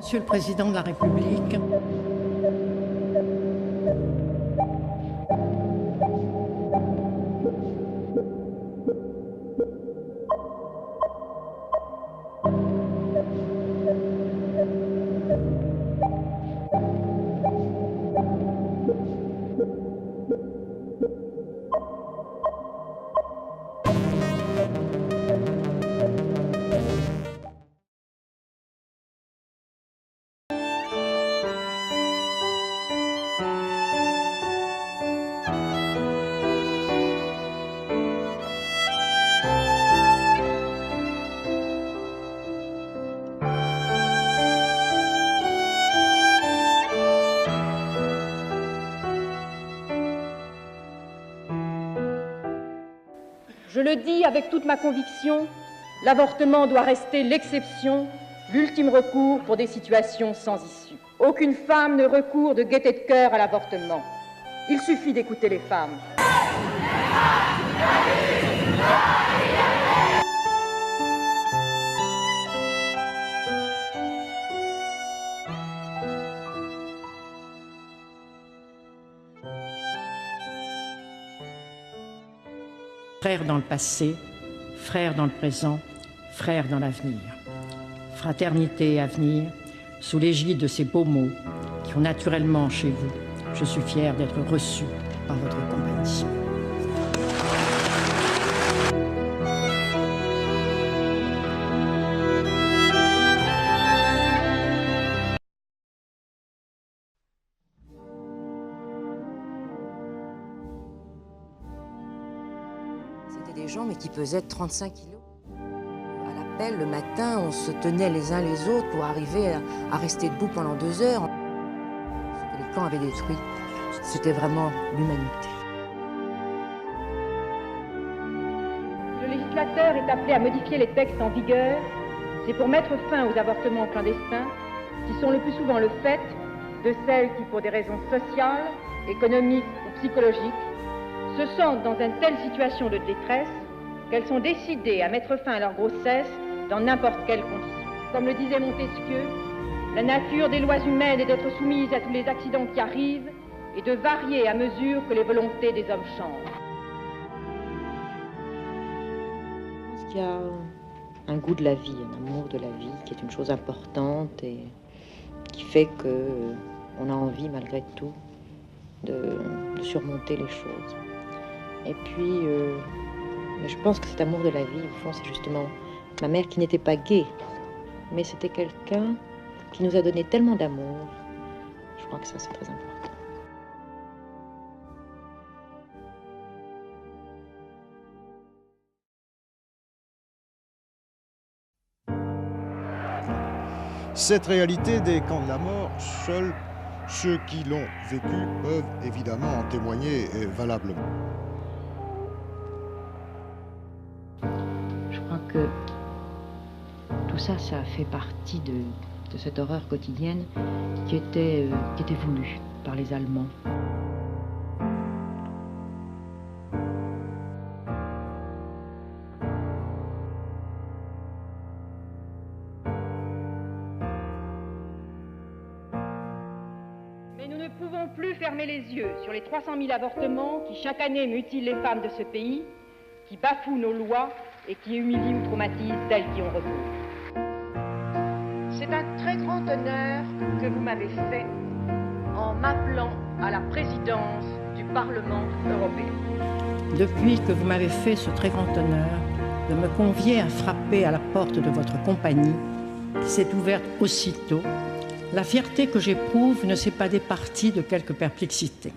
Monsieur le Président de la République, je le dis avec toute ma conviction, l'avortement doit rester l'exception, l'ultime recours pour des situations sans issue. Aucune femme ne recourt de gaieté de cœur à l'avortement. Il suffit d'écouter les femmes. frères dans le passé, frères dans le présent, frères dans l'avenir. Fraternité et avenir, sous l'égide de ces beaux mots qui ont naturellement chez vous, je suis fier d'être reçu par votre compagnie. C'était des gens mais qui pesaient 35 kilos. À l'appel, le matin, on se tenait les uns les autres pour arriver à rester debout pendant 2 heures. Ce que les camps avaient détruit, c'était vraiment l'humanité. Le législateur est appelé à modifier les textes en vigueur. C'est pour mettre fin aux avortements clandestins, qui sont le plus souvent le fait de celles qui, pour des raisons sociales, économiques ou psychologiques, se sentent dans une telle situation de détresse qu'elles sont décidées à mettre fin à leur grossesse dans n'importe quelle condition. Comme le disait Montesquieu, la nature des lois humaines est d'être soumise à tous les accidents qui arrivent et de varier à mesure que les volontés des hommes changent. Je pense qu'il y a un goût de la vie, un amour de la vie qui est une chose importante et qui fait qu'on a envie malgré tout de surmonter les choses. Et puis, je pense que cet amour de la vie, au fond, c'est justement ma mère qui n'était pas gaie, mais c'était quelqu'un qui nous a donné tellement d'amour. Je crois que ça, c'est très important. Cette réalité des camps de la mort, seuls ceux qui l'ont vécu peuvent évidemment en témoigner valablement. Je crois que tout ça, ça fait partie de cette horreur quotidienne qui était voulue par les Allemands. Mais nous ne pouvons plus fermer les yeux sur les 300 000 avortements qui chaque année mutilent les femmes de ce pays, qui bafouent nos lois et qui humilient ou traumatisent celles qui ont recours. C'est un très grand honneur que vous m'avez fait en m'appelant à la présidence du Parlement européen. Depuis que vous m'avez fait ce très grand honneur de me convier à frapper à la porte de votre compagnie, qui s'est ouverte aussitôt, la fierté que j'éprouve ne s'est pas départie de quelques perplexités.